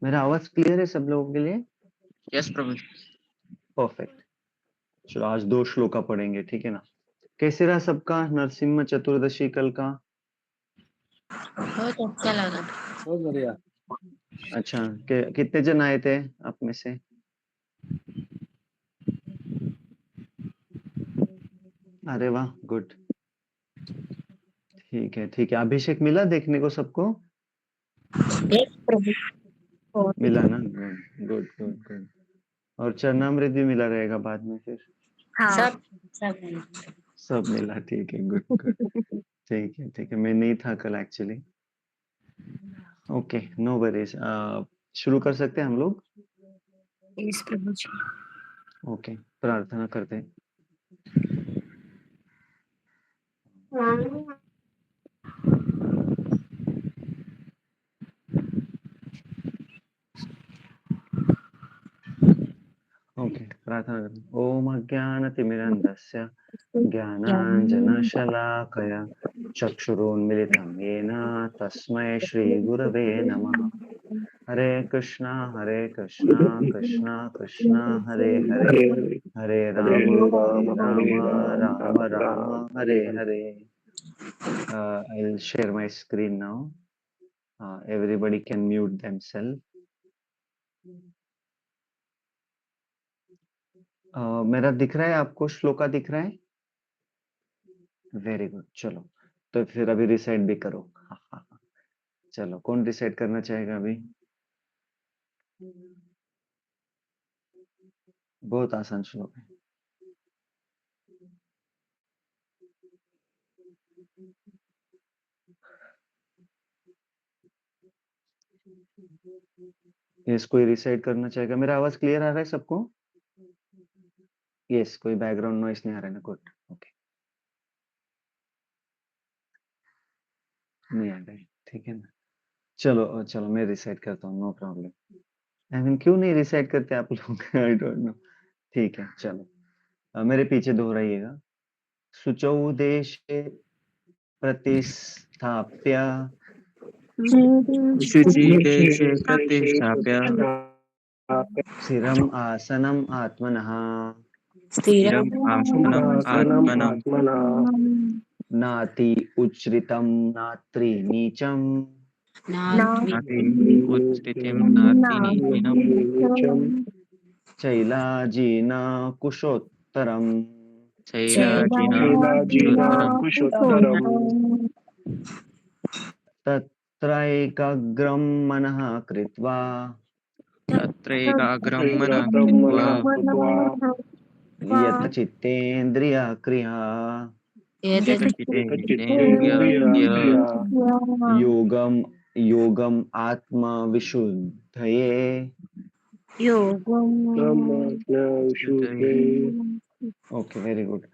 मेरा आवाज क्लियर है सब लोगों के लिए? यस प्रभु। परफेक्ट। चलो आज 2 श्लोका पढ़ेंगे, ठीक है ना? कैसे रहा सबका नरसिम्हा चतुर्दशी कल का? बहुत अच्छा लगा। बहुत बढ़िया। अच्छा, कितने जन आए थे आप में से? अरे वाह, गुड। ठीक है, ठीक है। अभिषेक मिला देखने को सबको? यस प्रभु। मिला ना? Good good good good. और चरणामृत भी मिला रहेगा बाद में फिर? सब सब सब मिला, ठीक है, गुड गुड। ठीक है, ठीक है। मैं नहीं था कल एक्चुअली। Okay, no worries. शुरू कर सकते हैं हम लोग? यस प्रभु जी। ओके, प्रार्थना करते हैं। ओके, प्रार्थना करते हैं। ओम अज्ञानतिमिरन्धस्य ज्ञानाञ्जनशलाकया चक्षुरुन्मिलितं येन तस्मै श्रीगुरवे नमः। हरे कृष्णा कृष्णा कृष्णा हरे हरे, हरे Ram Ram Ram Hare Hare. I'll share my screen now. Everybody can mute themselves. मेरा दिख रहा है आपको? श्लोका दिख रहा है? Very good. चलो, तो फिर अभी रिसाइट भी करो। हाँ हाँ हाँ। चलो, कौन रिसाइट करना चाहेगा अभी? बहुत आसान श्लोक है। यस, कोई रिसाइट करना चाहेगा? मेरा आवाज क्लियर आ रहा है सबको? यस, कोई बैकग्राउंड नॉइस नहीं आ रहा है ना? Good, okay. नहीं आ रहा है, ठीक है ना? चलो चलो, मैं रिसाइट करता हूँ, नो प्रॉब्लम। आई मीन, क्यों नहीं रिसाइट करते आप लोग? I don't know. ठीक है, चलो। मेरे पीछे दोहराइएगा। शुचौ देशे प्रतिस्थाप्य शुचि देशे प्रतिष्ठाप्य स्थिरम् आसनम् आत्मनः स्थिरम स्थिरम् आसनम् आत्मनम् नाति उच्छ्रितं नात्रि नीचम् नाट्रि नाति उत्स्थितिं नाति नीतिनम् चैलाजिन कुशोत्तरम् शैलाजिना शैलाजिना कुशोत्तरम् कुशोत्तरम् तत्रैकाग्रं मनः कृत्वा तत्रैकाग्रं मनः एकाग्रं कृत्वा मनः कृत्वा यतचित्तेन्द्रियक्रिया यतचित्तेन्द्रिय यतचित्तेन्द्रिय योगम योगम आत्मविशुद्धये। ब्रह्मज्ञानविशुद्धे। Okay, very good.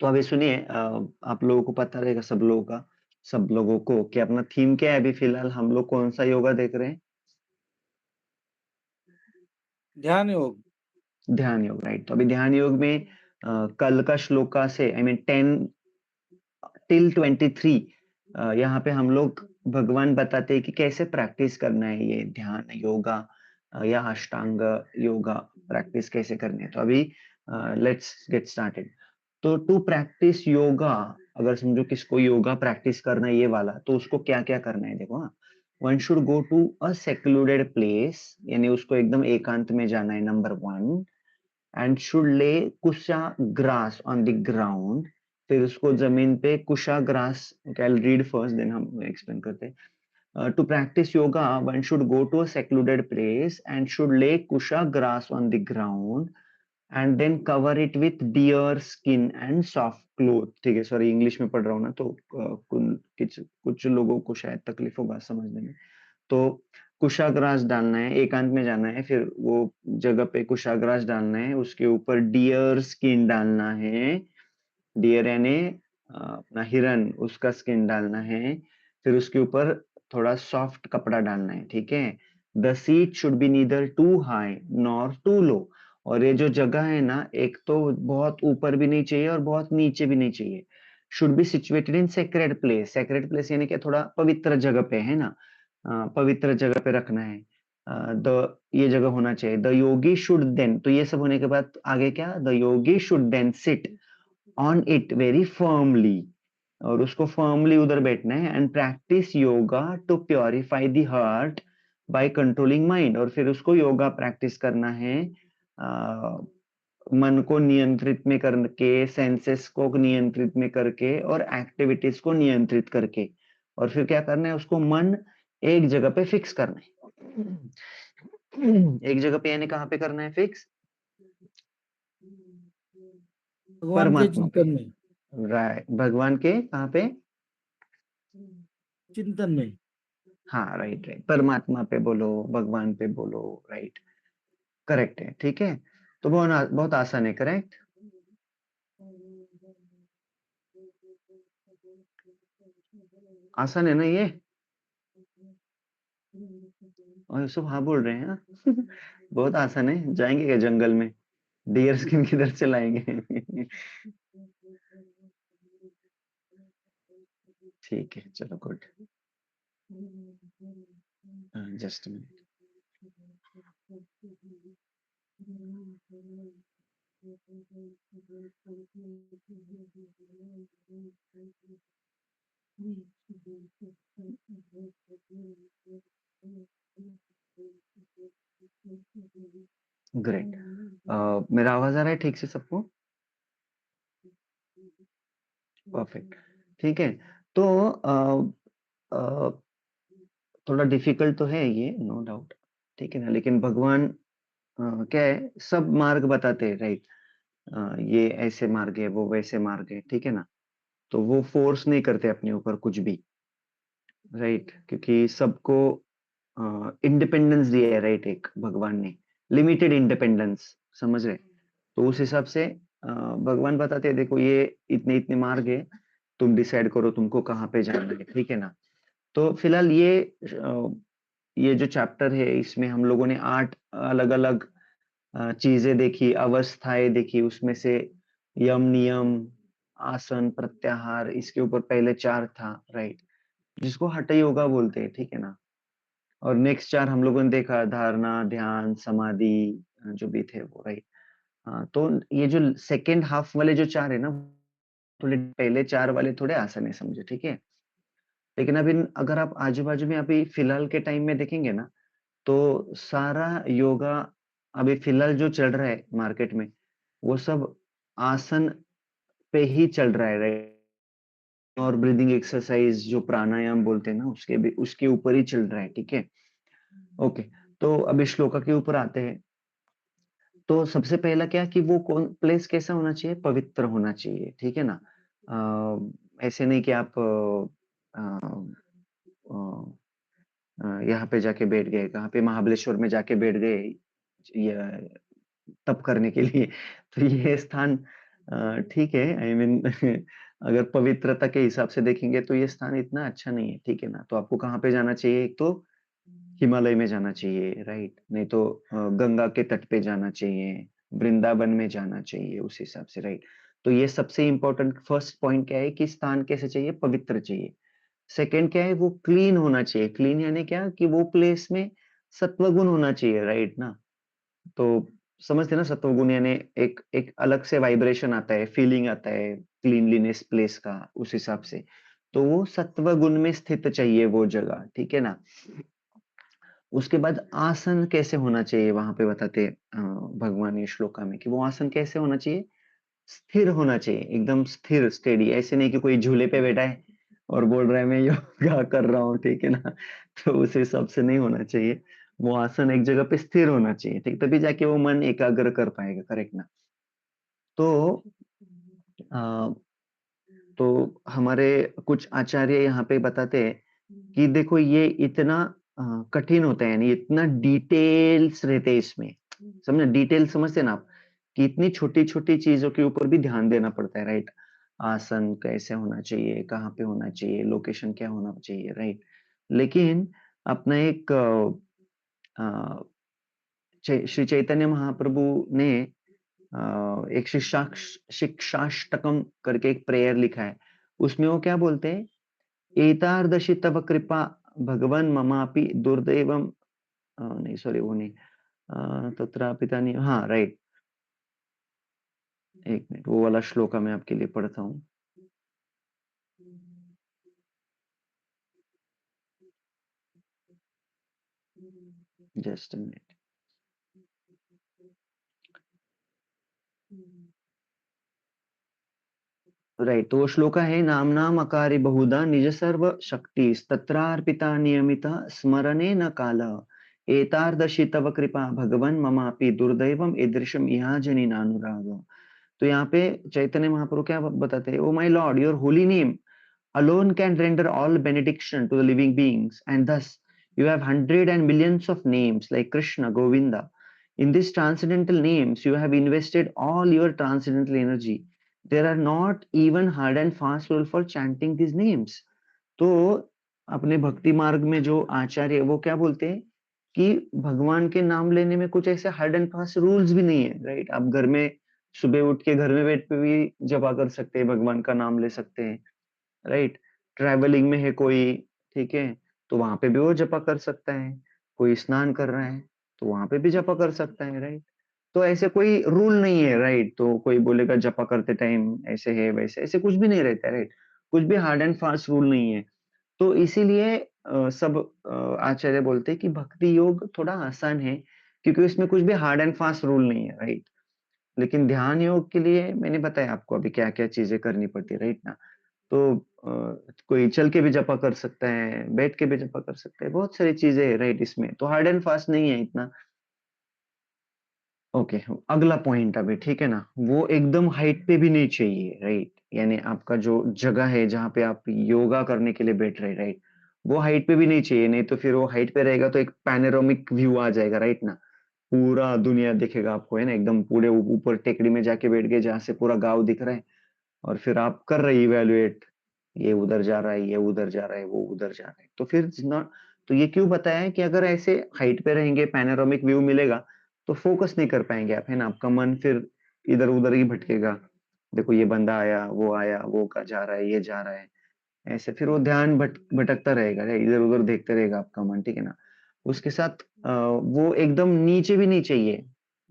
तो अभी सुनिए, आप लोगों को पता रहेगा, सब लोगों को, कि अपना थीम क्या है। अभी फिलहाल हम लोग कौन सा योगा देख रहे हैं? ध्यान योग। ध्यान योग, राइट। तो अभी ध्यान योग में कल का श्लोका से आई मीन 10 टिल 23 यहाँ पे हम लोग भगवान बताते हैं कि कैसे प्रैक्टिस करना है ये ध्यान योगा या अष्टांग योगा प्रैक्टिस कैसे करनी है। तो अभी लेट्स गेट स्टार्टेड। तो टू प्रैक्टिस योगा, अगर समझो किसको योगा प्रैक्टिस करना है ये वाला, तो उसको क्या क्या करना है देखो। हाँ, one should go to a secluded place, यानी उसको एकदम एकांत में जाना है, number 1। And should lay kusha grass on the ground, फिर उसको जमीन पे kusha grass, I will read first then हम एक्सप्लेन करते हैं। To practice yoga one should go to a secluded place and should lay kusha grass on the ground and then cover it with deer skin and soft cloth. ठीक है, sorry English में पढ़ रहा हूँ ना, तो कुछ लोगों को शायद तकलीफ होगा समझने में। तो कुशाग्रास डालना है, एकांत में जाना है, फिर वो जगह पे कुशाग्रास डालना है, उसके ऊपर डियर स्किन डालना है। डियर यानी अपना हिरन, उसका स्किन डालना है। फिर उसके ऊपर थोड़ा सॉफ्ट कपड़ा डालना है, ठीक है। The seat should be neither too high nor too low. और ये जो जगह है ना, एक तो बहुत ऊपर भी नहीं चाहिए और बहुत नीचे भी नहीं चाहिए। Should be situated in sacred place. Sacred place यानी कि थोड़ा पवित्र जगह पे है ना, पवित्र जगह पे रखना है, द ये जगह होना चाहिए, द योगी शुड देन, तो ये सब होने के बाद आगे क्या, the yogi should then sit on it very firmly, और उसको फर्मली उधर बैठना है, and practice yoga to purify the heart by controlling mind, और फिर उसको योगा प्रैक्टिस करना है मन को नियंत्रित में करके, सेंसेस को नियंत्रित में करके, और एक्टिविटीज को नियंत्रित करके, और फिर क्या करना है, उसको मन एक जगह पे फिक्स करना है। एक जगह पे यानी कहाँ पे करना है फिक्स, भगवान के परमात्मा पे, चिंतन में, राइट, भगवान के कहाँ पे, चिंतन में। हाँ राइट राइट, परमात्मा पे बोलो, भगवान पे बोलो, राइट, करेक्ट है, ठीक है। तो बहुत आसान है, करेक्ट। आसान है ना ये, और यूसुफ हाँ बोल रहे हैं हाँ? बहुत आसान है, जाएंगे क्या जंगल में, डियर स्किन किधर से लाएंगे? ठीक है, चलो गुड, जस्ट मिनट। ग्रेट, मेरा आवाज आ रहा है ठीक से सबको? परफेक्ट, ठीक है। तो थोड़ा डिफिकल्ट तो है ये, नो डाउट, ठीक है ना, लेकिन भगवान क्या है, सब मार्ग बताते हैं, राइट, ये ऐसे मार्ग है, वो वैसे मार्ग है, ठीक है ना, तो वो फोर्स नहीं करते अपने ऊपर कुछ भी, राइट, क्योंकि सबको इंडिपेंडेंस दिया है, राइट, एक भगवान ने लिमिटेड इंडिपेंडेंस, समझ रहे, तो उस हिसाब से भगवान बताते हैं, देखो ये इतने इतने मार्ग है, तुम डिसाइड करो तुमको कहाँ पे जाना है, ठीक है ना। तो फिलहाल ये जो चैप्टर है, इसमें हम लोगों ने 8 अलग अलग चीजें देखी, अवस्थाएं देखी, उसमें से यम नियम, आसन, प्रत्याहार, इसके ऊपर पहले 4 था, राइट, जिसको हठ योगा बोलते हैं, ठीक है ना। और नेक्स्ट 4 हम लोगों ने देखा, धारणा, ध्यान, समाधि, जो भी थे वो, राइट। हाँ, तो ये जो सेकेंड हाफ वाले जो 4 है ना, थोड़े पहले 4 वाले थोड़े आसान है समझे, ठीक है। लेकिन अभी अगर आप आजू बाजू में अभी फिलहाल के टाइम में देखेंगे ना, तो सारा योगा अभी फिलहाल जो चल रहा है मार्केट में, वो सब आसन पे ही चल रहा है, राइट, और ब्रीदिंग एक्सरसाइज जो प्राणायाम बोलते हैं ना, उसके ऊपर ही चल रहा है, ठीक है। ओके, तो अभी श्लोका के ऊपर आते हैं। तो सबसे पहला क्या कि वो कौन प्लेस कैसा होना चाहिए, पवित्र होना चाहिए, ठीक है ना। ऐसे नहीं कि आप यहाँ पे जाके बैठ गए, कहाँ पे, महाबलेश्वर में जाके बैठ गए या तप करने के लिए, तो ये स्थान ठीक है, आई मीन अगर पवित्रता के हिसाब से देखेंगे तो ये स्थान इतना अच्छा नहीं है, ठीक है ना। तो आपको कहाँ पे जाना चाहिए, एक तो हिमालय में जाना चाहिए, राइट, नहीं तो गंगा के तट पे जाना चाहिए, वृंदावन में जाना चाहिए, उस हिसाब से, राइट। तो ये सबसे इम्पोर्टेंट फर्स्ट पॉइंट क्या है कि स्थान कैसे चाहिए, पवित्र चाहिए। सेकंड क्या है, वो क्लीन होना चाहिए, क्लीन यानी क्या कि वो प्लेस में सत्वगुण होना चाहिए, राइट ना। तो समझते हैं ना, सत्वगुण यानी एक एक अलग से वाइब्रेशन आता है, फीलिंग आता है क्लीनलीनेस प्लेस का, उस हिसाब से। तो वो सत्वगुण में स्थित चाहिए वो जगह, ठीक है ना। उसके बाद आसन कैसे होना चाहिए, वहां पे बताते भगवान ये श्लोका में कि वो आसन कैसे होना चाहिए, स्थिर होना चाहिए, एकदम स्थिर, स्टेडी, ऐसे नहीं कि कोई झूले पे बैठा है और बोल रहा है मैं योगा कर रहा हूँ, ठीक है ना। तो उस हिसाब से नहीं होना चाहिए, वो आसन एक जगह पे स्थिर होना चाहिए, ठीक, तभी जाके वो मन एकाग्र कर पाएगा, करेक्ट ना। तो अ, तो हमारे कुछ आचार्य यहाँ पे बताते हैं कि देखो ये इतना कठिन होता है, यानी इतना डिटेल्स रहते हैं इसमें, समझे, डिटेल समझते हैं ना आप, कि इतनी छोटी छोटी चीजों के ऊपर भी ध्यान देना पड़ता है, राइट। आसन कैसे होना चाहिए, कहाँ पे होना चाहिए, लोकेशन क्या होना चाहिए, राइट। लेकिन अपना एक श्री चैतन्य महाप्रभु ने एक शिक्षाष्टकम करके एक प्रेयर लिखा है, उसमें वो क्या बोलते हैं, एतादृशी तव कृपा भगवन् ममापि दुर्दैवम नहीं सॉरी वो नहीं तत्रापि तानि हाँ राइट एक मिनट वो वाला श्लोका मैं आपके लिए पढ़ता हूँ जस्ट अ मिनट राइट तो वो श्लोका है नाम अकारि बहुधा निज सर्व शक्ति तत्रार्पिता नियमित स्मरणे न काल एतार्दशी तव कृपा भगवन् ममापि दुर्दैवम ईदृशम इहाजनि नानुराग। तो यहाँ पे चैतन्य महाप्रभु क्या बताते हैं, oh my Lord your holy name alone can render all benediction to the living beings, and thus you have hundred and millions of names like Krishna, Govinda. In these transcendental names, you have invested all your transcendental energy. There are not even hard and fast rule for chanting these names. तो अपने भक्ति मार्ग में जो आचार्य वो क्या बोलते हैं कि भगवान के नाम लेने में कुछ ऐसे हार्ड एंड फास्ट रूल्स भी नहीं है, राइट। आप घर में सुबह उठ के घर में बैठ पे भी जपा कर सकते हैं, भगवान का नाम ले सकते हैं, राइट। ट्रैवलिंग में है कोई, ठीक है, तो वहां पे भी वो जपा कर सकता है। कोई स्नान कर रहा है तो वहां पे भी जपा कर सकता है, राइट। तो ऐसे कोई रूल नहीं है, राइट। तो कोई बोलेगा जपा करते टाइम ऐसे है वैसे, ऐसे कुछ भी नहीं रहता है, राइट। कुछ भी हार्ड एंड फास्ट रूल नहीं है। तो इसीलिए सब आचार्य बोलते हैं कि भक्ति योग थोड़ा आसान है क्योंकि उसमें कुछ भी हार्ड एंड फास्ट रूल नहीं है, राइट। लेकिन ध्यान योग के लिए मैंने बताया आपको अभी क्या क्या चीजें करनी पड़ती है, राइट ना। तो कोई चल के भी जपा कर सकता है, बैठ के भी जपा कर सकता है, बहुत सारी चीजें है, राइट। इसमें तो हार्ड एंड फास्ट नहीं है इतना। ओके, अगला पॉइंट अभी, ठीक है ना, वो एकदम हाइट पे भी नहीं चाहिए, राइट। यानी आपका जो जगह है जहाँ पे आप योगा करने के लिए बैठ रहे, राइट, वो हाइट पे भी नहीं चाहिए। नहीं तो फिर वो हाइट पे रहेगा तो एक पैनोरामिक व्यू आ जाएगा, राइट ना। पूरा दुनिया दिखेगा आपको, है ना, एकदम पूरे ऊपर टेकड़ी में जाके बैठ गए जहाँ से पूरा गांव दिख रहा है। और फिर आप कर रहे इवेल्युएट, ये उधर जा रहा है, ये उधर जा रहा है, वो उधर जा रहा है, तो फिर नॉट। तो ये क्यों बताया है कि अगर ऐसे हाइट पे रहेंगे, पैनोरामिक व्यू मिलेगा, तो फोकस नहीं कर पाएंगे आप, है ना। आपका मन फिर इधर उधर ही भटकेगा। देखो ये बंदा आया, वो का जा रहा है, ये जा रहा है, ऐसे फिर वो ध्यान भटकता रहेगा, इधर उधर देखते रहेगा आपका मन, ठीक है ना। उसके साथ वो एकदम नीचे भी नहीं चाहिए,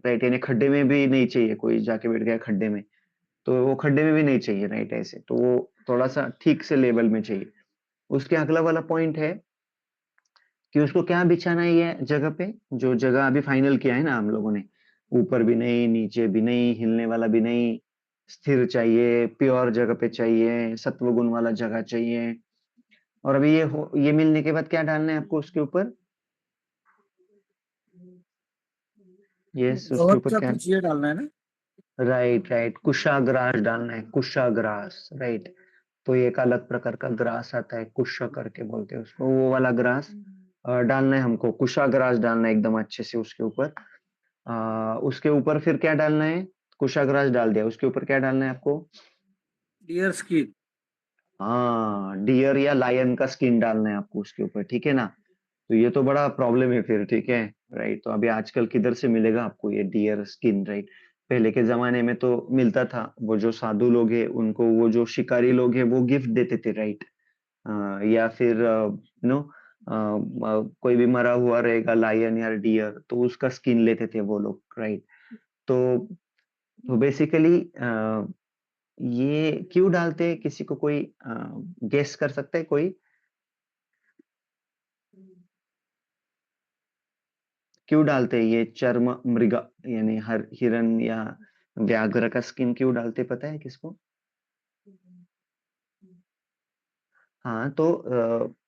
राइट। यानी खड्डे में भी नहीं चाहिए, कोई जाके बैठ गया खड्डे में तो वो खड्डे में भी नहीं चाहिए, राइट। ऐसे तो वो थोड़ा सा ठीक से लेवल में चाहिए। उसके अगला वाला पॉइंट है कि उसको क्या बिछाना है ये जगह पे, जो जगह अभी फाइनल किया है ना हम लोगों ने। ऊपर भी नहीं, नीचे भी नहीं, हिलने वाला भी नहीं, स्थिर चाहिए, प्योर जगह पे चाहिए, सत्व गुण वाला जगह चाहिए। और अभी ये मिलने के बाद क्या डालना है आपको उसके ऊपर? यस, उसके ऊपर अच्छा क्या? कुछ ये डालना है ना। राइट राइट, कुशाग्रास डालना है, कुशाग्रास, राइट। तो ये एक अलग प्रकार का ग्रास आता है, कुशा करके बोलते हैं उसको, वो वाला ग्रास डालना है हमको। कुशाग्रास डालना है एकदम अच्छे से उसके ऊपर। उसके ऊपर फिर क्या डालना है? कुशाग्रास डाल दिया, उसके ऊपर क्या डालना है आपको? Dear skin. हाँ, डियर या लायन का स्किन डालना है आपको उसके ऊपर, ठीक है ना। तो ये तो बड़ा प्रॉब्लम है फिर, ठीक है, राइट। तो अभी आजकल किधर से मिलेगा आपको ये डियर स्किन, राइट। पहले के जमाने में तो मिलता था, वो जो साधु लोग हैं उनको, वो जो शिकारी लोग हैं वो गिफ्ट देते थे, राइट। या फिर नो कोई भी मरा हुआ रहेगा लायन या डियर तो उसका स्किन लेते थे वो लोग, राइट। तो बेसिकली ये क्यों डालते हैं, किसी को कोई गेस कर सकता है कोई? क्यों डालते हैं ये चर्म मृग, यानी हर हिरन या व्याघ्र का स्किन क्यों डालते, पता है किसको? हाँ तो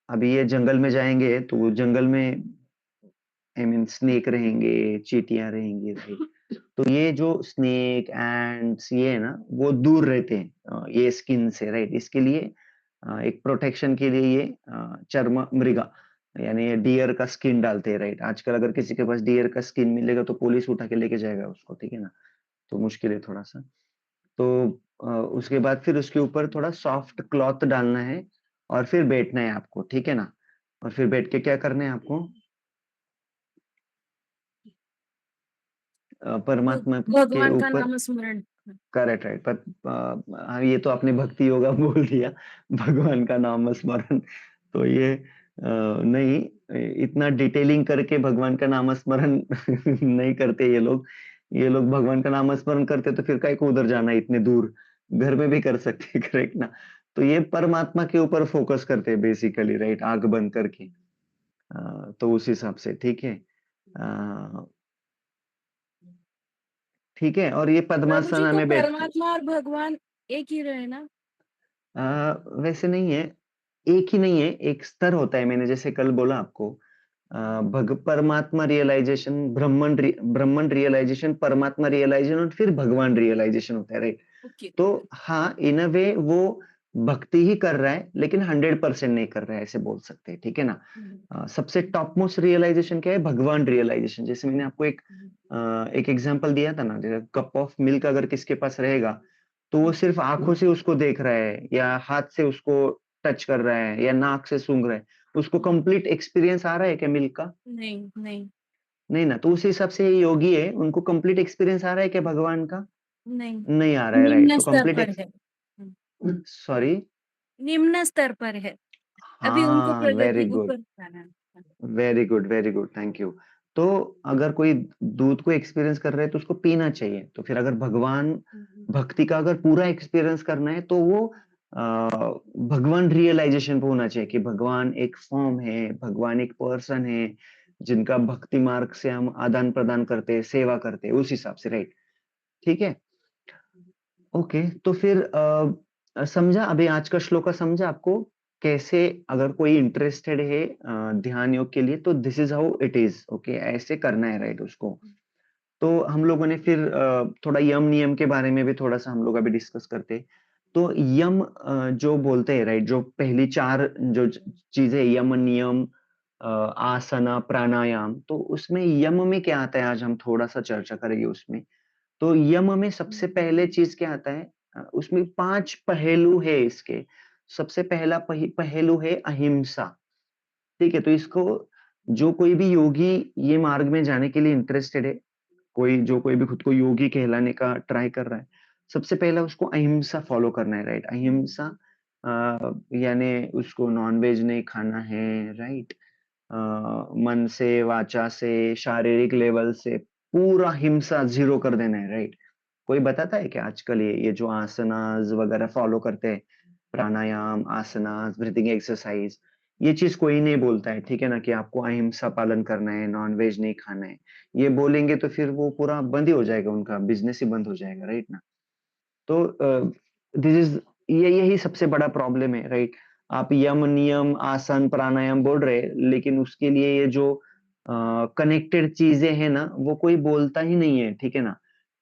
अभी ये जंगल में जाएंगे तो वो जंगल में आई मीन स्नेक रहेंगे, चींटियां रहेंगी, राइट। तो ये जो स्नेक एंड्स ये है ना, वो दूर रहते हैं ये स्किन से, राइट। इसके लिए एक प्रोटेक्शन के लिए ये चर्म मृगा यानी डियर का स्किन डालते हैं, राइट। आजकल अगर किसी के पास डियर का स्किन मिलेगा तो पुलिस उठा के लेके जाएगा उसको, ठीक है ना। तो मुश्किल है थोड़ा सा। तो उसके बाद फिर उसके ऊपर थोड़ा सॉफ्ट क्लॉथ डालना है और फिर बैठना है आपको, ठीक है ना। और फिर बैठ के क्या करना है आपको? परमात्मा के भगवान का ऊपर। नाम स्मरण। Correct, right. पर हाँ, ये तो आपने भक्ति योगा बोल दिया, भगवान का नाम स्मरण। तो ये नहीं, इतना डिटेलिंग करके भगवान का नामस्मरण नहीं करते ये लोग। ये लोग भगवान का नामस्मरण करते तो फिर काहे को उधर जाना है इतने दूर, घर में भी कर सकते हैं, करेक्ट ना? तो ये परमात्मा के ऊपर फोकस करते हैं बेसिकली, राइट? आँख बंद करके। तो उस हिसाब से ठीक है। अ, ठीक है, और ये प्रभु जी पद्मासना तो में बैठ परमात्मा और भगवान एक ही रहे ना? वैसे नहीं है, एक ही नहीं है, एक स्तर होता है, मैंने जैसे कल बोला आपको। भग परमात्मा रियलाइज़ेशन, ब्रह्मन रियलाइज़ेशन, परमात्मा रियलाइज़ेशन और फिर भगवान रियलाइज़ेशन होता है, राइट? ओके। तो हाँ, इन अ वे वो भक्ति ही कर रहा है, लेकिन 100% नहीं कर रहा है, ऐसे बोल सकते हैं, ठीक है ना? सबसे टॉप मोस्ट रियलाइज़ेशन क्या है? भगवान रियलाइज़ेशन। जैसे मैंने आपको एक एग्ज़ाम्पल दिया था ना, जैसे कप ऑफ मिल्क अगर किसके पास रहेगा, तो वो सिर्फ़ आँखों से उसको देख रहा है या हाथ से उसको टच कर रहा है या नाक से सूँघ रहा है। उसको कंप्लीट एक्सपीरियंस आ रहा है क्या मिल्क का? नहीं, नहीं, नहीं ना, तो उसी हिसाब से ये योगी है, उनको कंप्लीट एक्सपीरियंस आ रहा है क्या भगवान का? नहीं। नहीं आ रहा है, राइट? निम्न तो स्तर कंप्लीट पर एक्स है। हुँ, सॉरी? निम्न स्तर पर है। अभी उनको हाँ, वेरी प्रगति गुड, ऊपर जाना है। Very good, thank you. तो अगर कोई दूध को एक्सपीरियंस कर रहा है, तो उसको पीना चाहिए। तो फिर अगर भगवान भक्ति का अगर पूरा एक्सपीरियंस करना है, तो वो अ, भगवान रियलाइज़ेशन पे होना चाहिए कि भगवान एक फ़ॉर्म है, भगवान एक पर्सन है, जिनका भक्ति मार्ग से हम आदान-प्रदान करते हैं, सेवा करते हैं, उस हिसाब से, राइट? ठीक है? ओके, तो फिर समझा अभी आज का श्लोका समझा आपको? कैसे अगर कोई इंटरेस्टेड है ध्यान योग के लिए तो this is how it is okay ऐसे करना है राइट उसको। तो हम लोगों ने फिर थोड़ा यम नियम के बारे में भी थोड़ा-सा हम लोग अभी डिस्कस करते हैं। तो यम जो बोलते हैं राइट जो पहली 4 जो च चीज़ें यम, नियम आसना, प्राणायाम तो उसमें यम में क्या आता है आज हम थोड़ा-सा चर्चा करेंगे उसमें। तो यम में सबसे पहले चीज़ क्या आता है उसमें 5 पहलू है इसके। सबसे पहला पहलू है अहिंसा, ठीक है? तो इसको जो कोई भी योगी ये मार्ग में जाने के लिए इंटरेस्टेड है, कोई भी खुद को योगी कहलाने का ट्राई कर रहा है, सबसे पहला उसको अहिंसा फ़ॉलो करना है, राइट? अहिंसा यानी उसको नॉन-वेज नहीं खाना है, राइट? अ, मन से, वाचा से, शारीरिक लेवल से पूरा हिंसा ज़ीरो कर देना है, राइट? कोई बताता है क्या आजकल ये जो आसनास वगैरह फॉलो करते हैं, प्राणायाम, आसनास, ब्रीथिंग एक्सरसाइज, ये चीज़ कोई नहीं बोलता है, ठीक है ना? कि आपको अहिंसा पालन करना है, नॉन-वेज नहीं खाना है। ये बोलेंगे तो फिर वो पूरा बंद ही हो जाएगा उनका, बिज़नेस ही बंद हो जाएगा, राइट ना? तो दिस इज़ ये यही सबसे बड़ा प्रॉब्लम है, राइट? आप यम, नियम, आसन, प्राणायाम बोल रहे हैं, लेकिन उसके लिए ये जो कनेक्टेड चीज़ें हैं ना, वो कोई बोलता ही नहीं है, ठीक है ना?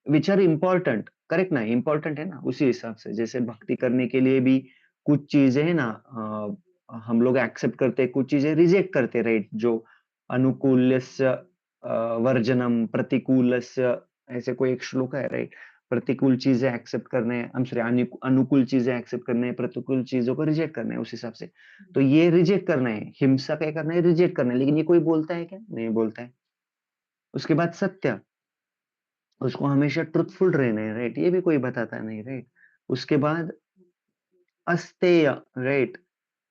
व्हिच आर इम्पोर्टेंट, करेक्ट ना? इम्पोर्टेंट है ना? उसी हिसाब से, जैसे भक्ति करने के लिए भी कुछ चीज़ें हैं ना हम लोग एक्सेप्ट करते हैं, कुछ चीज़ें रिजेक्ट करते हैं, राइट? जो अनुकूल्यस्य वर्जनम, प्रतिकूलस्य ऐसे कोई एक श्लोक है, राइट? प्रतिकूल चीज़ें एक्सेप्ट करना है, आई एम सॉरी अनुकूल चीज़ें एक्सेप्ट करना है, प्रतिकूल चीज़ों को रिजेक्ट करना है उस हिसाब से। तो ये रिजेक्ट करना है, हिंसा क्या करना है? रिजेक्ट करना है, लेकिन ये कोई बोलता है क्या? नहीं बोलता है। उसके बाद सत्य, उसको हमेशा ट्रुथफुल रहना है, राइट? ये भी कोई बताता नहीं, राइट? उसके बाद अस्तेय, राइट?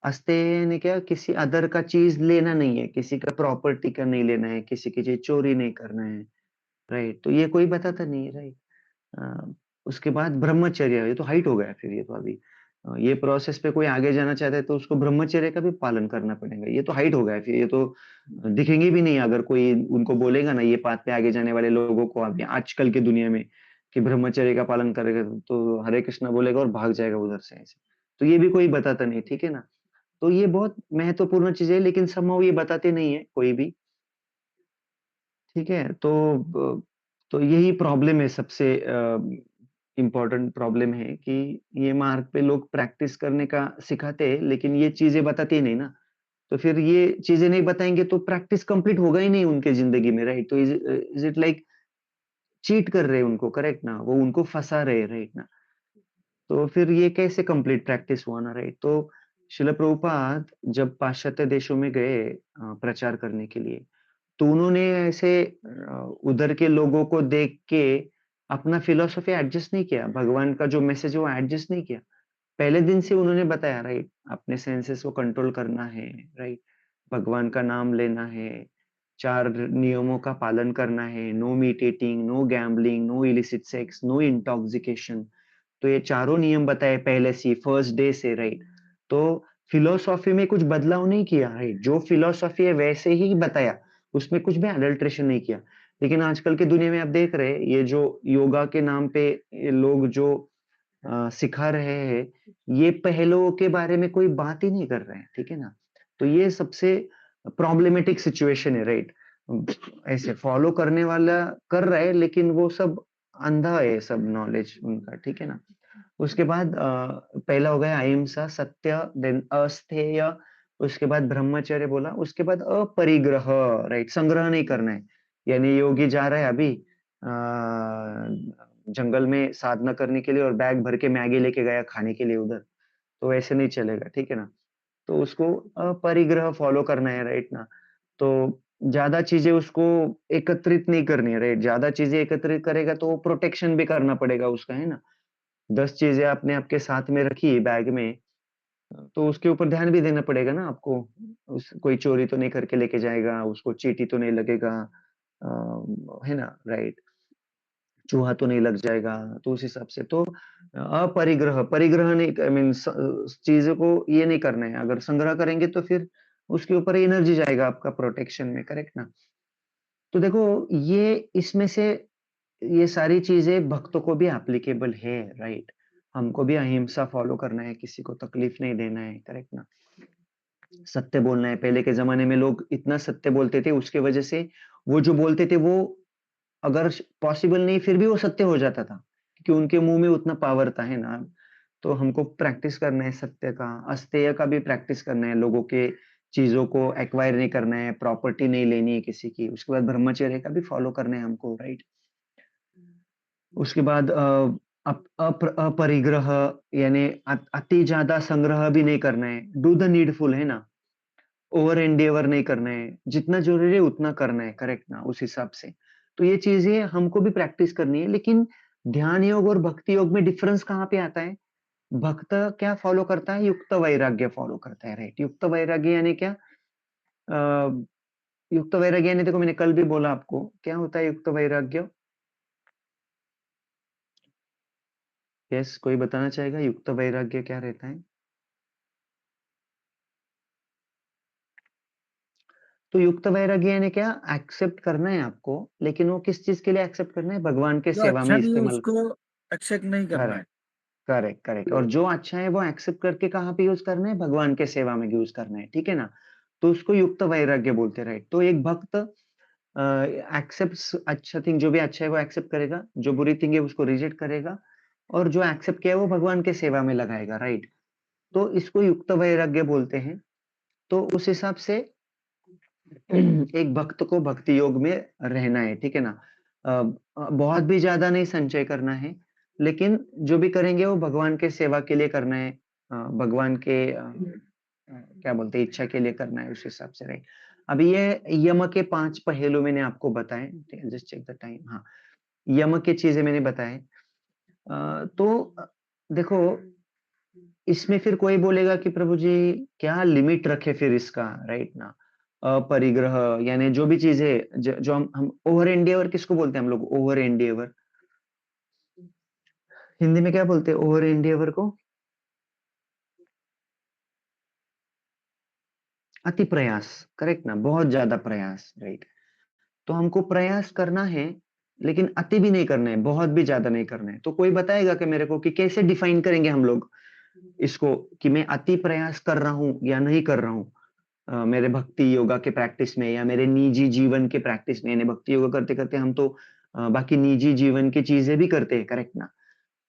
अस्तेय यानी क्या? किसी अदर का चीज़ लेना नहीं है, किसी का प्रॉपर्टी का नहीं लेना है, किसी की चीज़ चोरी नहीं करना है, राइट? तो ये कोई बताता नहीं है, राइट? अ, उसके बाद ब्रह्मचर्य, ये तो हाइट हो गया फिर ये तो अभी। ये प्रोसेस पे कोई आगे जाना चाहता है तो उसको ब्रह्मचर्य का भी पालन करना पड़ेगा। ये तो हाइट हो गया फिर ये तो दिखेंगे भी नहीं अगर कोई उनको बोलेगा ना ये पाथ पे आगे जाने वाले लोगों को अभी आजकल की दुनिया में कि ब्रह्मचर्य का पालन करेगा तो हरे कृष्णा बोलेगा और भाग जाएगा उधर से ऐसे। तो ये भी कोई बताता नहीं, ठीक है ना? तो ये बहुत महत्वपूर्ण चीज़ है लेकिन समहाउ ये बताते नहीं है कोई भी, ठीक है? तो यही प्रॉब्लम है सबसे इम्पोर्टेंट प्रॉब्लम है कि ये मार्ग पे लोग प्रैक्टिस करने का सिखाते हैं, लेकिन ये चीज़ें बताते ही नहीं ना। तो फिर ये चीज़ें नहीं बताएँगे तो प्रैक्टिस कंप्लीट होगा ही नहीं उनके ज़िंदगी में, राइट? तो इज़ इट लाइक चीट कर रहे हैं उनको, करेक्ट ना? वो उनको फँसा रहे हैं, राइट ना? तो फिर ये कैसे कंप्लीट प्रैक्टिस हुआ ना, राइट? तो शिला प्रभुपाद जब पाश्चात्य देशों में गए प्रचार करने के लिए, तो उन्होंने ऐसे उधर के लोगों को देख के अपना फिलॉसफी एडजस्ट नहीं किया, भगवान का जो मैसेज है वो एडजस्ट नहीं किया। पहले दिन से उन्होंने बताया राइट, अपने सेंसेस को कंट्रोल करना है, राइट? भगवान का नाम लेना है, 4 नियमों का पालन करना है, no meat eating, no gambling, no illicit sex, no intoxication. तो ये चारों नियम बताए पहले से, फर्स्ट डे से, राइट। तो फिलोसॉफी में कुछ बदलाव नहीं किया, राइट। जो फिलोसॉफी है वैसे ही बताया, उसमें कुछ भी अडल्ट्रेशन नहीं किया। लेकिन आजकल की दुनिया में आप देख रहे हैं, ये जो योगा के नाम पे ये लोग जो सिखा रहे हैं, ये पहलुओं के बारे में कोई बात ही नहीं कर रहे हैं, ठीक है ना। तो ये सबसे प्रॉब्लमेटिक सिचुएशन है, राइट। ऐसे फॉलो करने वाला कर रहा है, लेकिन वो सब अंधा है, सब नॉलेज उनका, ठीक है ना। उसके बाद पहला हो गया अहिंसा, सत्य, देन अस्तेय, उसके बाद ब्रह्मचर्य बोला, उसके बाद अपरिग्रह, राइट, संग्रह नहीं करना है। यानी योगी जा रहा है अभी जंगल में साधना करने के लिए और बैग भर के मैगी लेके गया खाने के लिए उधर, तो ऐसे नहीं चलेगा, ठीक है ना। तो उसको अपरिग्रह फॉलो करना है, राइट ना। तो ज्यादा चीजें उसको एकत्रित नहीं करनी है, राइट। ज्यादा चीजें एकत्रित करेगा तो प्रोटेक्शन भी करना पड़ेगा उसका, है ना। 10 चीजें आपने आपके साथ में रखी बैग में, तो उसके ऊपर ध्यान भी देना पड़ेगा ना आपको। कोई चोरी तो नहीं करके लेके जाएगा, उसको चींटी तो नहीं लगेगा, है ना, राइट। चूहा तो नहीं लग जाएगा, तो उस हिसाब से तो अपरिग्रह, परिग्रह नहीं, आई मीन चीजों को ये नहीं करना है। अगर संग्रह करेंगे तो फिर उसके ऊपर एनर्जी जाएगा आपका प्रोटेक्शन में, करेक्ट ना। तो देखो, ये इसमें से ये सारी चीजें भक्तों को भी एप्लीकेबल है, राइट। हमको भी अहिंसा फॉलो करना है, किसी को तकलीफ नहीं देना है, करेक्ट ना। सत्य बोलना है। पहले के जमाने में लोग इतना सत्य बोलते थे, उसके वजह से वो जो बोलते थे वो अगर पॉसिबल नहीं फिर भी वो सत्य हो जाता था, क्योंकि उनके मुंह में उतना पावर था, है ना। तो हमको प्रैक्टिस करना है सत्य का, अस्तेय का भी प्रैक्टिस करना है, लोगों के चीजों को एक्वायर नहीं करना है, प्रॉपर्टी नहीं लेनी है किसी की। उसके बाद ब्रह्मचर्य का भी फॉलो करना है हमको, राइट। उसके बाद अपरिग्रह, यानी अति ज्यादा संग्रह भी नहीं करना है, डू द नीडफुल, है ना। ओवर एंडेवर नहीं करना है, जितना जरूरी है उतना करना है, करेक्ट ना, उस हिसाब से। तो ये चीजें हमको भी प्रैक्टिस करनी है। लेकिन ध्यान योग और भक्ति योग में डिफरेंस कहाँ पे आता है? भक्त क्या फॉलो करता है? युक्त वैराग्य फॉलो करता है, राइट। युक्त वैराग्य यानी क्या? अ, युक्त वैराग्य यानी, देखो मैंने कल भी बोला आपको, क्या होता है युक्त वैराग्य? यस, कोई बताना चाहेगा युक्त वैराग्य क्या रहता है? तो युक्त वैराग्य यानी क्या? एक्सेप्ट करना है आपको, लेकिन वो किस चीज के लिए एक्सेप्ट करना है? भगवान के जो सेवा अच्छा में नहीं है इस्तेमाल। उसको एक्सेप्ट नहीं करना है। Correct, correct, correct. और जो अच्छा है वो एक्सेप्ट करके कहाँ पे यूज करना है? भगवान के सेवा में यूज करना है, ठीक है ना। तो उसको युक्त वैराग्य बोलते हैं, राइट। तो एक भक्त एक्सेप्ट अच्छा थिंग, जो भी अच्छा है वो एक्सेप्ट करेगा, जो बुरी थिंग है उसको रिजेक्ट करेगा, और जो एक्सेप्ट किया है वो भगवान के सेवा में लगाएगा, राइट। तो इसको युक्त वैराग्य बोलते हैं। तो उस हिसाब से एक भक्त को भक्ति योग में रहना है, ठीक है ना। बहुत भी ज्यादा नहीं संचय करना है, लेकिन जो भी करेंगे वो भगवान के सेवा के लिए करना है, भगवान के क्या बोलते हैं, इच्छा के लिए करना है, उस हिसाब से, राइट। अभी ये यम के 5 पहलू मैंने आपको बताए, जस्ट चेक द टाइम। हाँ, यम की चीजें मैंने बताए। तो देखो, इसमें फिर कोई बोलेगा कि प्रभु जी क्या लिमिट रखे फिर इसका, राइट ना। परिग्रह यानी जो भी चीज है, जो हम ओवर एंडेवर किसको बोलते हैं हम लोग? ओवर एंडेवर हिंदी में क्या बोलते हैं ओवर एंडेवर को? अति प्रयास, करेक्ट ना, बहुत ज्यादा प्रयास, राइट। तो हमको प्रयास करना है, लेकिन अति भी नहीं करना है, बहुत भी ज्यादा नहीं करना है। तो कोई बताएगा कि मेरे को कि कैसे डिफाइन करेंगे हम लोग इसको, कि मैं अति प्रयास कर रहा हूं या नहीं कर रहा हूँ? मेरे भक्ति योगा के प्रैक्टिस में या मेरे निजी जीवन के प्रैक्टिस में, यानी भक्ति योगा करते करते हम तो बाकी निजी जीवन की चीजें भी करते हैं, करेक्ट ना।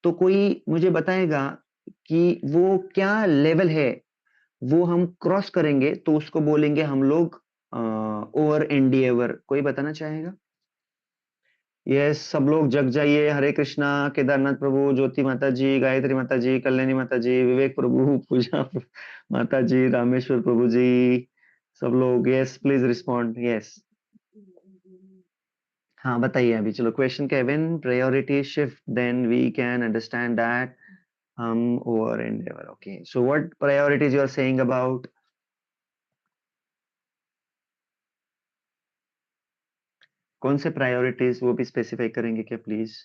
तो कोई मुझे बताएगा कि वो क्या लेवल है, वो हम क्रॉस करेंगे तो उसको बोलेंगे हम लोग ओवर एंडिएवर। कोई बताना चाहेगा? यस, सब लोग जग जाइए। हरे कृष्णा, केदारनाथ प्रभु, ज्योति माता जी, गायत्री माता जी, कल्याणी माता जी, विवेक प्रभु, पूजा माता जी, रामेश्वर प्रभु जी, सब लोग यस, प्लीज रिस्पॉन्ड यस। हाँ बताइए अभी, चलो क्वेश्चन क्या है? When priority shift then we can understand that हम over endeavour. Okay, so what priorities you are saying about? कौन से प्रायोरिटीज वो भी स्पेसिफाई करेंगे क्या प्लीज?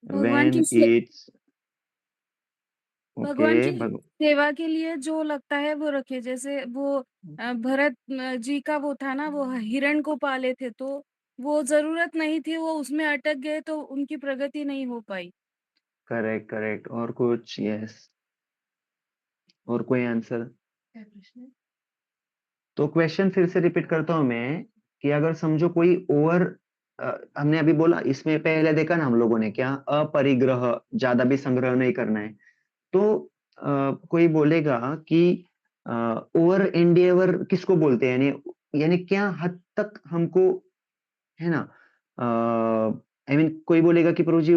भगवान की व्हेन इट्स भगवान ओके की सेवा के लिए जो लगता है वो रखे। जैसे वो भरत जी का वो था ना, वो हिरण को पाले थे, तो वो जरूरत नहीं थी, वो उसमें अटक गए तो उनकी प्रगति नहीं हो पाई। Correct correct. और कुछ? यस, और कोई आंसर? तो क्वेश्चन फिर से रिपीट करता हूं मैं कि अगर समझो कोई ओवर, हमने अभी बोला इसमें पहले देखा ना हम लोगों ने क्या, अपरिग्रह, ज्यादा भी संग्रह नहीं करना है। तो कोई बोलेगा कि ओवर एंडेवर किसको बोलते हैं, यानी यानी क्या हद तक हमको, है ना, आई मीन कोई बोलेगा कि प्रभु जी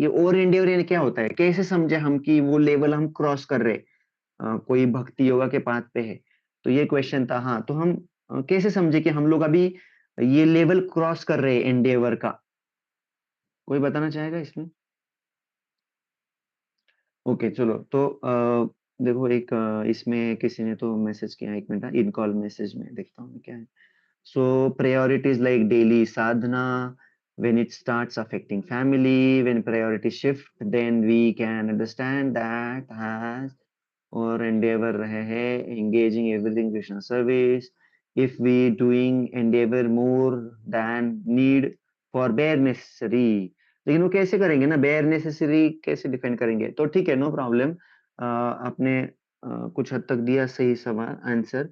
ये ओवर एंडेवर यानी क्या होता है, कैसे समझे हम कि वो लेवल हम क्रॉस कर रहे हैं, कोई भक्ति योगा के पाथ पे है। तो ये क्वेश्चन था। हाँ, तो हम कैसे समझे कि हम लोग अभी ये लेवल क्रॉस कर रहे हैं एंडेवर का? कोई बताना चाहेगा इसमें? ओके चलो, तो देखो एक इसमें किसी ने तो मैसेज किया, एक मिनट, इन कॉल मैसेज में देखता हूँ मैं क्या है। So priorities like daily sadhana, when it starts affecting family, when priorities shift, then we can understand that as or endeavor रहे हैं engaging everything Krishna service. If we doing endeavor more than need for bare necessary, लेकिन वो कैसे करेंगे ना, bare necessary कैसे define करेंगे? तो ठीक है, नो प्रॉब्लम। आपने कुछ हद तक दिया सही सवाल आंसर।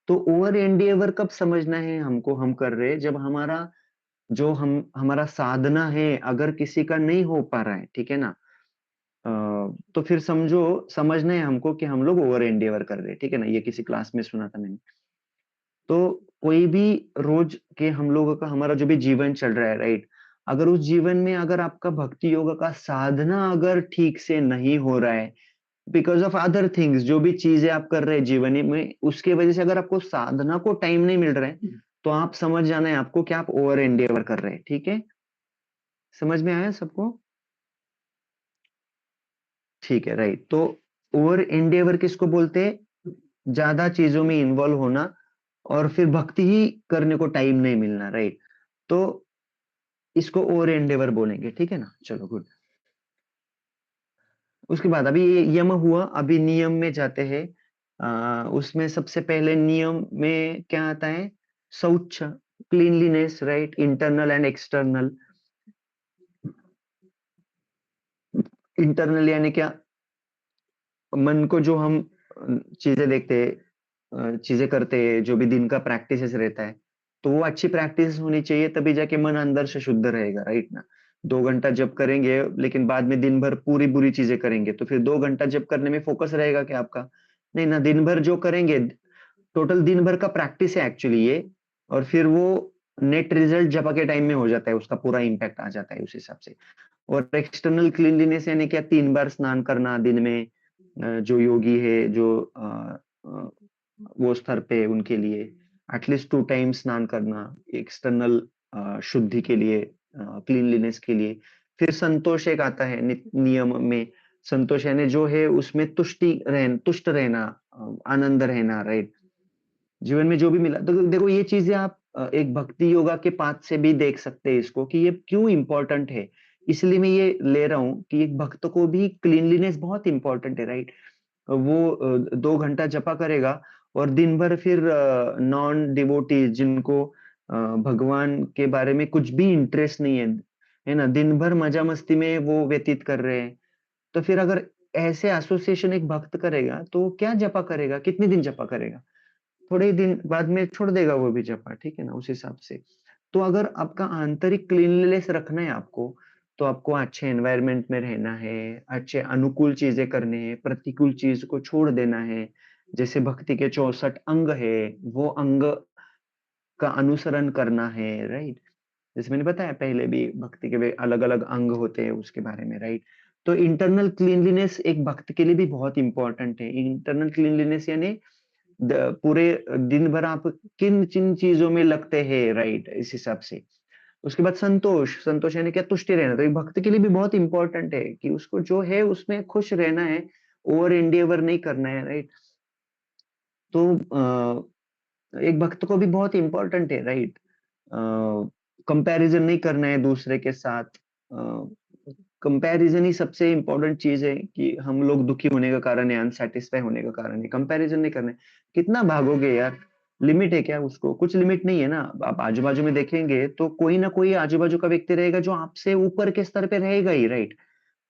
तो ओवर एंडेवर कब समझना है हमको, हम कर रहे हैं जब हमारा जो हम हमारा साधना है अगर किसी का नहीं हो पा रहा है, ठीक है ना, अ, तो फिर समझो, समझना है हमको कि हम लोग ओवर एंडेवर कर रहे हैं, ठीक है ना। ये किसी क्लास में सुना था मैंने। तो कोई भी रोज के हम लोगों का हमारा जो भी जीवन चल रहा है, राइट, अगर उस जीवन में अगर आपका भक्ति योग का साधना अगर ठीक से नहीं हो रहा है, बिकॉज ऑफ अदर थिंग्स, जो भी चीजें आप कर रहे हैं जीवन में, उसके वजह से अगर आपको साधना को टाइम नहीं मिल रहा है, तो आप समझ जाना है आपको कि आप ओवर एंडेवर कर रहे हैं, ठीक है। समझ में आया सबको? ठीक है, राइट। तो ओवर एंडेवर किसको बोलते हैं? ज्यादा चीजों में इन्वॉल्व होना और फिर भक्ति ही करने को टाइम नहीं मिलना, राइट। तो इसको ओवर एंडेवर बोलेंगे, ठीक है ना। चलो गुड। उसके बाद अभी ये यम हुआ, अभी नियम में जाते हैं। उसमें सबसे पहले नियम में क्या आता है? शौच, cleanliness, right, internal and external. Internal यानी क्या? मन को जो हम चीजें देखते हैं, चीजें करते हैं, जो भी दिन का प्रैक्टिस रहता है, तो वो अच्छी प्रैक्टिस होनी चाहिए, तभी जाके मन अंदर से शुद्ध रहेगा, राइट ना। 2 घंटा जब करेंगे लेकिन बाद में दिन भर पूरी बुरी चीजें करेंगे, तो फिर 2 घंटा जब करने में फोकस रहेगा क्या आपका? नहीं ना। दिन भर जो करेंगे, टोटल दिन भर का प्रैक्टिस है एक्चुअली ये, और फिर वो नेट रिजल्ट जपा के टाइम में हो जाता है, उसका पूरा इम्पैक्ट आ जाता है उस हिसाब से। और एक्सटर्नल क्लीनलीनेस यानी क्या? 3 बार स्नान करना दिन में, जो योगी है, जो अ, वो स्तर पे है, उनके लिए एटलीस्ट 2 टाइम स्नान करना, एक्सटर्नल शुद्धि के लिए, क्लीनलीनेस के लिए। फिर संतोष एक आता है नियम में। संतोष यानी जो है उसमें तुष्ट रहना, आनंद रहना, राइट। जीवन में जो भी मिला, तो देखो ये चीजें आप एक भक्ति योगा के पाथ से भी देख सकते हैं इसको, कि ये क्यों इंपॉर्टेंट है। इसलिए मैं ये ले रहा हूँ कि एक भक्त को भी क्लीनलीनेस बहुत इंपॉर्टेंट है, राइट। वो 2 घंटा जपा करेगा और दिन भर फिर नॉन डिवोटी, जिनको भगवान के बारे में कुछ भी इंटरेस्ट नहीं है ना, दिन भर मजा मस्ती में वो व्यतीत कर रहे हैं। तो फिर अगर ऐसे एसोसिएशन एक भक्त करेगा तो क्या जपा करेगा, कितने दिन जपा करेगा? थोड़े ही दिन बाद में छोड़ देगा वो भी जपा, ठीक है ना, उस हिसाब से। तो अगर आपका आंतरिक क्लीनलीनेस रखना है आपको, तो आपको अच्छे एनवायरनमेंट में रहना है, अच्छे अनुकूल चीजें करने हैं, प्रतिकूल चीज को छोड़ देना है। जैसे भक्ति के 64 अंग है, वो अंग का अनुसरण करना है, राइट। जैसे मैंने बताया पहले भी, भक्ति के अलग अलग अंग होते हैं उसके बारे में, राइट। तो इंटरनल क्लीनलीनेस एक भक्त के लिए भी बहुत इंपॉर्टेंट है। इंटरनल क्लीनलीनेस यानी पूरे दिन भर आप किन किन चीजों में लगते हैं, राइट, इस हिसाब से। उसके बाद संतोष, संतोष यानी क्या? तुष्टि रहना। तो एक भक्त के लिए भी बहुत इंपॉर्टेंट है कि उसको जो है उसमें खुश रहना है, ओवर एंडेवर नहीं करना है, राइट। तो एक भक्त को भी बहुत इम्पोर्टेंट है, राइट? कंपैरिजन नहीं करना है दूसरे के साथ। कंपैरिजन ही सबसे इम्पोर्टेंट चीज है कि हम लोग दुखी होने का कारण है, अनसेटिस्फाई होने का कारण है। कंपैरिजन नहीं करना है। कितना भागोगे यार? लिमिट है क्या उसको? कुछ लिमिट नहीं है ना। आप आजू बाजू में देखेंगे तो कोई ना कोई आजू बाजू का व्यक्ति रहेगा जो आपसे ऊपर के स्तर पे रहेगा ही, राइट?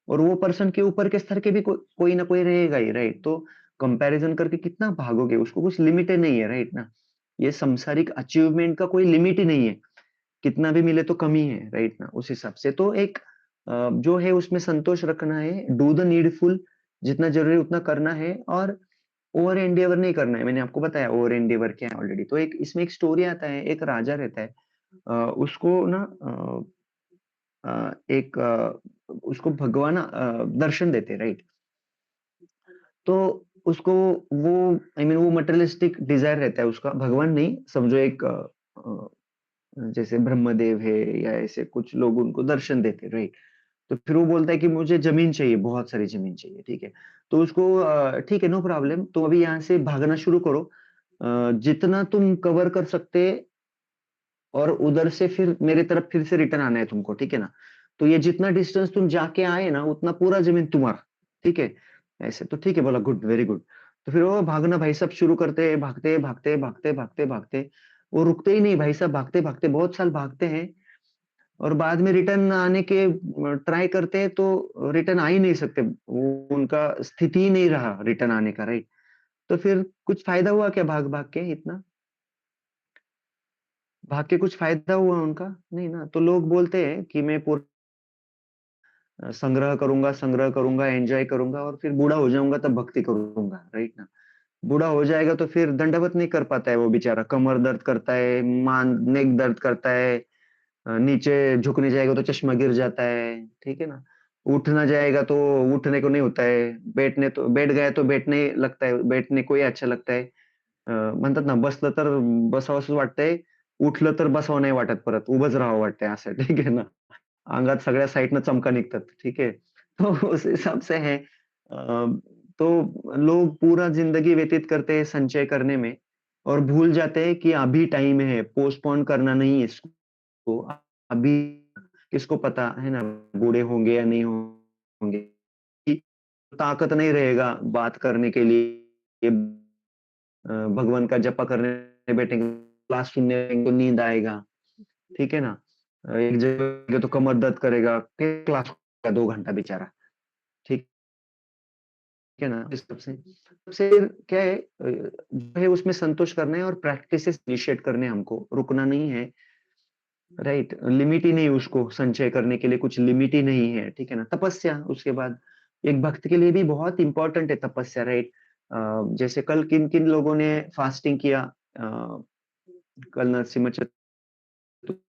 और वो पर्सन के ऊपर के स्तर के भी कोई ना कोई रहेगा ही, राइट? तो कंपैरिजन करके कितना भागोगे? उसको कुछ लिमिट ही नहीं है, राइट ना? ये सांसारिक अचीवमेंट का कोई लिमिट ही नहीं है। कितना भी मिले तो कम ही है, राइट ना? उस हिसाब से तो एक जो है उसमें संतोष रखना है, डू द नीडफुल, जितना जरूरी है उतना करना है, और ओवर एंडेवर नहीं करना है। मैंने आपको बताया ओवर एंडेवर क्या है ऑलरेडी। तो एक इसमें एक स्टोरी आता है, एक राजा रहता है, उसको ना एक उसको भगवान दर्शन देते, राइट? तो उसको वो आई मीन वो मटेरियलिस्टिक डिजायर रहता है उसका, भगवान नहीं समझो, एक जैसे ब्रह्मदेव है या ऐसे कुछ लोग उनको दर्शन देते, राइट? तो फिर वो बोलता है कि मुझे जमीन चाहिए, बहुत सारी जमीन चाहिए, ठीक है? तो उसको ठीक है, नो प्रॉब्लम, तो अभी यहाँ से भागना शुरू करो, जितना तुम कवर कर सकते, और उधर से फिर मेरे तरफ फिर से रिटर्न आना है तुमको, ठीक है ना? तो ये जितना डिस्टेंस तुम जाके आए ना, उतना पूरा जमीन तुम्हारा, ठीक है? ऐसे तो ठीक है, बोला गुड, वेरी गुड। तो फिर वो भागना भाई साहब शुरू करते हैं, भागते भागते भागते भागते भागते, वो रुकते ही नहीं भाई साहब, भागते भागते बहुत साल भागते हैं, और बाद में रिटर्न आने के ट्राई करते हैं तो रिटर्न आ ही नहीं सकते, वो उनका स्थिति ही नहीं रहा रिटर्न आने का, राइट? तो फिर कुछ फायदा हुआ क्या भाग भाग के इतना? भाग के कुछ फायदा हुआ उनका? नहीं ना। तो लोग बोलते हैं कि मैं पूरा संग्रह करूंगा, एंजॉय करूंगा, और फिर बूढ़ा हो जाऊंगा तब भक्ति करूंगा, राइट ना? बूढ़ा हो जाएगा तो फिर दंडवत नहीं कर पाता है वो बेचारा, कमर दर्द करता है, मान नेक दर्द करता है, नीचे झुकने जाएगा तो चश्मा गिर जाता है, ठीक है ना? उठना जाएगा तो उठने को नहीं होता है, बैठ गया तो बैठने लगता है, बैठने को ही अच्छा लगता है. म्हणतात ना, बसलं तर बसावंसं वाटतंय, उठलं तर बसावं नाही वाटत परत, उभंच राहावं वाटतंय असं, ठीक है ना? अंगात सगळ्या साइडनं चमका निघतात, ठीक है? तो उस हिसाब से है. अ, तो लोग पूरा ज़िंदगी व्यतीत करते हैं संचय करने में, और भूल जाते हैं कि अभी टाइम है, पोस्टपोन करना नहीं है इसको, अभी किसको पता है ना, बूढ़े होंगे या नहीं होंगे, कि ताकत नहीं रहेगा बात करने के लिए, भगवान का जपा करने बैठेंगे, क्लास सुनने तो नींद आएगा, ठीक है ना? एक जगह तो कमर दर्द करेगा, फिर क्लास का 2 घंटा बेचारा, ठीक है ना? इस सब से सबसे क्या है, जो है उसमें संतोष करना है, और प्रैक्टिसेस इनिशिएट करने हैं हमको, रुकना नहीं है, राइट? लिमिट ही नहीं उसको संचय करने के लिए, कुछ लिमिट ही नहीं है, ठीक है ना? तपस्या उसके बाद, एक भक्त के लिए भी बहुत इम्पोर्टेंट है तपस्या, राइट? जैसे कल किन-किन लोगों ने फास्टिंग किया, अ, कल नरसिम्हा चतुर्थी,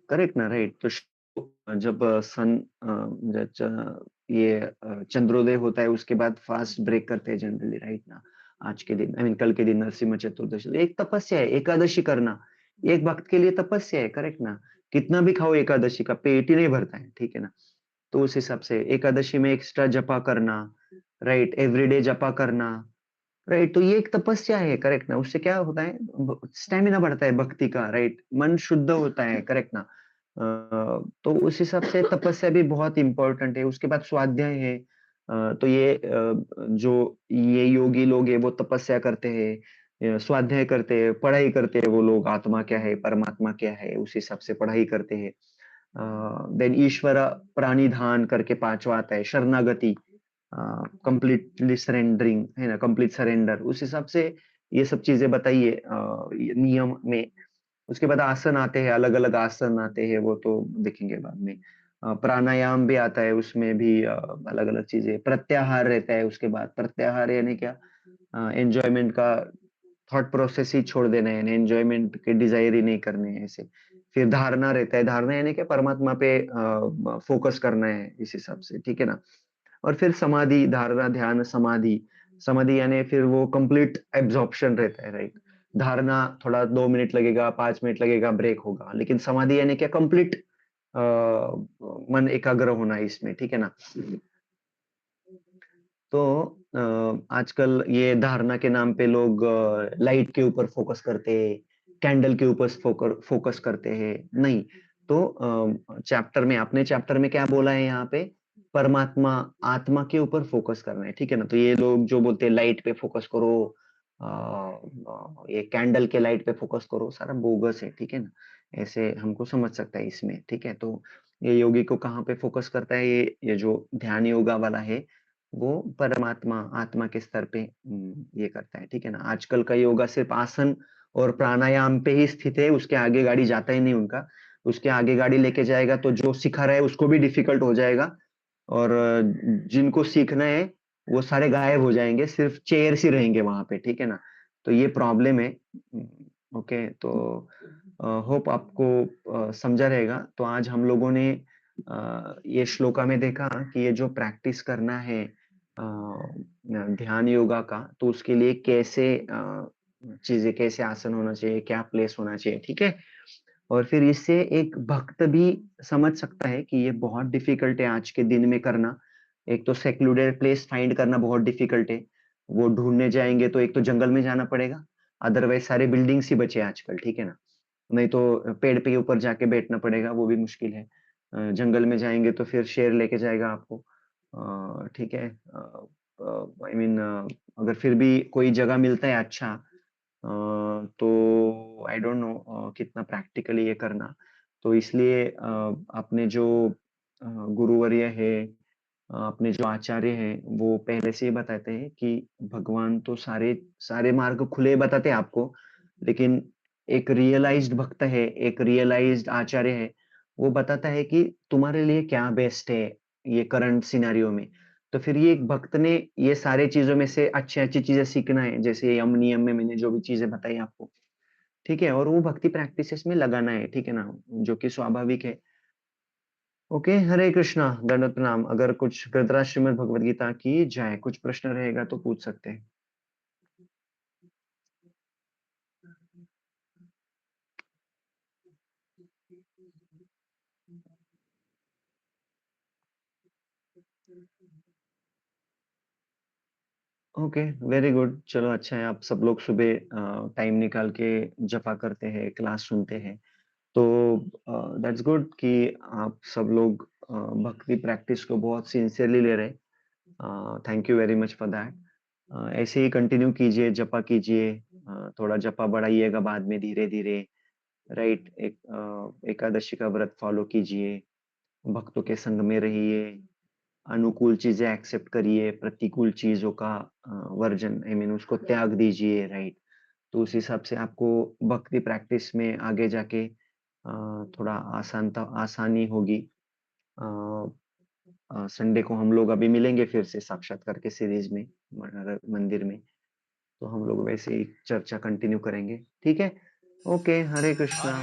करेक्ट ना, राइट? तो जब चंद्रोदय होता है उसके बाद फास्ट ब्रेक करते हैं जनरली, राइट ना? आज के दिन आई मीन कल के दिन नरसिम्हा चतुर्दशी, एक तपस्या है एकादशी करना, एक भक्त के लिए तपस्या है, करेक्ट ना? कितना भी खाओ एकादशी का, पेट ही नहीं भरता है, ठीक है ना? तो उस हिसाब से एकादशी में एक्स्ट्रा जपा करना, राइट? एवरीडे जपा करना, राइट? तो ये एक तपस्या है, करेक्ट ना? उससे क्या होता है, स्टेमिना बढ़ता है भक्ति का, राइट? मन शुद्ध होता है, करेक्ट ना? तो उस हिसाब से तपस्या भी बहुत इम्पोर्टेंट है। उसके बाद स्वाध्याय है, तो ये जो ये योगी लोग है वो तपस्या करते हैं, स्वाध्याय करते हैं, पढ़ाई करते हैं, वो लोग आत्मा क्या है, परमात्मा क्या है, उस हिसाब से पढ़ाई करते हैं. देन ईश्वर प्राणिधान करके 5वां आता है, शरणागति, कंप्लीटली सरेंडरिंग है ना, कंप्लीट सरेंडर, उस हिसाब से ये सब चीजें बताइए ये नियम में. उसके बाद आसन आते हैं, अलग अलग आसन आते हैं, वो तो देखेंगे बाद में. प्राणायाम भी आता है, उसमें भी अलग अलग चीजें, प्रत्याहार रहता है. उसके बाद प्रत्याहार यानी क्या, एंजॉयमेंट का थॉट प्रोसेस ही छोड़ देना है, एंजॉयमेंट के डिजायर ही नहीं करने हैं ऐसे. फिर धारणा रहता है, धारणा यानी क्या, परमात्मा पे फोकस करना है इस हिसाब से, ठीक है ना? और फिर समाधि, धारणा, ध्यान, समाधि. समाधि यानी फिर वो कंप्लीट एब्जॉर्प्शन रहता है, राइट? धारणा थोड़ा 2 मिनट लगेगा, 5 मिनट लगेगा, ब्रेक होगा, लेकिन समाधि यानी क्या, कंप्लीट मन एकाग्र होना है इसमें, ठीक है ना? तो आजकल ये धारणा के नाम पे लोग लाइट के ऊपर फोकस करते हैं, कैंडल के ऊपर फोकस करते हैं। नहीं, तो चैप्टर में आपने चैप्टर में क्या बोला है यहाँ पे? परमात्मा, आत्मा के ऊपर फोकस करना है, ठीक है ना? तो ये लोग जो बोलते हैं लाइट पे फोकस करो, ये कैंडल के लाइट पे फोकस करो, सारा बोगस है, ठीक है ना? ऐसे हमको समझ सकता है इसमें, ठीक है? तो ये योगी को कहाँ पे फोकस करता है? ये जो ध्यान योगा वाला है, वो परमात्मा, आत्मा के स्तर पे ये करता है, ठीक है ना? आजकल का योगा सिर्फ आसन और प्राणायाम पे ही स्थित है, उसके आगे गाड़ी जाता ही नहीं उनका। उसके आगे गाड़ी लेके जाएगा तो जो सिखा रहा है उसको भी डिफिकल्ट हो जाएगा और जिनको सीखना है वो सारे गायब हो जाएँगे, सिर्फ चेयर्स ही रहेंगे वहाँ पे, ठीक है ना? तो ये प्रॉब्लम है। ओके, तो होप आपको समझा रहेगा। तो आज हम लोगों ने ये श्लोका में देखा कि ये जो प्रैक्टिस करना है ध्यान योगा का, तो उसके लिए कैसे चीज़ें, कैसे आसन होना चाहिए, क्या प्लेस होना चाहिए, ठीक है? और फिर इससे एक भक्त भी समझ सकता है कि ये बहुत डिफिकल्ट है आज के दिन में करना। एक तो सेक्लूडेड प्लेस फाइंड करना बहुत डिफिकल्ट है। वो ढूँढने जाएँगे तो एक तो जंगल में जाना पड़ेगा, अदरवाइज़ सारे बिल्डिंग्स ही बचे हैं आजकल, ठीक है ना? नहीं तो पेड़ के ऊपर जाके बैठना पड़ेगा, वो भी मुश्किल है। जंगल में जाएँगे तो फिर शेर लेके जाएगा आपको। ठीक है? आई मीन अगर फिर भी कोई जगह मिलता है अच्छा तो आई डोंट नो कितना प्रैक्टिकली ये करना। तो इसलिए अपने जो गुरुवर्य है, अपने जो आचार्य हैं, वो पहले से ही बताते हैं कि भगवान तो सारे सारे मार्ग खुले बताते हैं आपको, लेकिन एक रियलाइज़्ड भक्त है, एक रियलाइज़्ड आचार्य है, वो बताता है कि तुम्हारे लिए क्या बेस्ट है, ये करंट सिनेरियो में। तो फिर ये एक भक्त ने ये सारे चीज़ों में से अच्छी-अच्छी चीज़ें सीखना है, जैसे यम नियम में मैंने जो भी चीज़ें बताई आपको, ठीक है? और वो भक्ति प्रैक्टिसेस में लगाना है, ठीक है ना? जो कि स्वाभाविक है। ओके, हरे कृष्णा, दंडवत प्रणाम। अगर कुछ गृहस्थ श्रीमद् भगवद गीता की जय, कुछ प्रश्न रहेगा तो पूछ सकते हैं। Okay, very good. चलो अच्छा है आप सब लोग सुबह टाइम निकाल के जपा करते हैं, क्लास सुनते हैं। तो दैट्स गुड कि आप सब लोग भक्ति प्रैक्टिस को बहुत सिंसियरली ले रहे हैं। Thank you very much for that. ऐसे ही कंटिन्यू कीजिए, जपा कीजिए, थोड़ा जपा बढ़ाइएगा बाद में धीरे-धीरे, राइट? एकादशी का व्रत फॉलो कीजिए, भक्तों के संग में रहिए, अनुकूल चीज़ें एक्सेप्ट करिए, प्रतिकूल चीज़ों का वर्जन आई मीन उसको त्याग दीजिए, राइट? तो उस हिसाब से आपको भक्ति प्रैक्टिस में आगे जाके थोड़ा आसानी होगी। अ संडे को हम लोग अभी मिलेंगे फिर से साक्षात्कार के सीरीज़ में मंदिर में। तो हम लोग वैसे ही चर्चा कंटिन्यू करेंगे, ठीक है? ओके, हरे कृष्णा।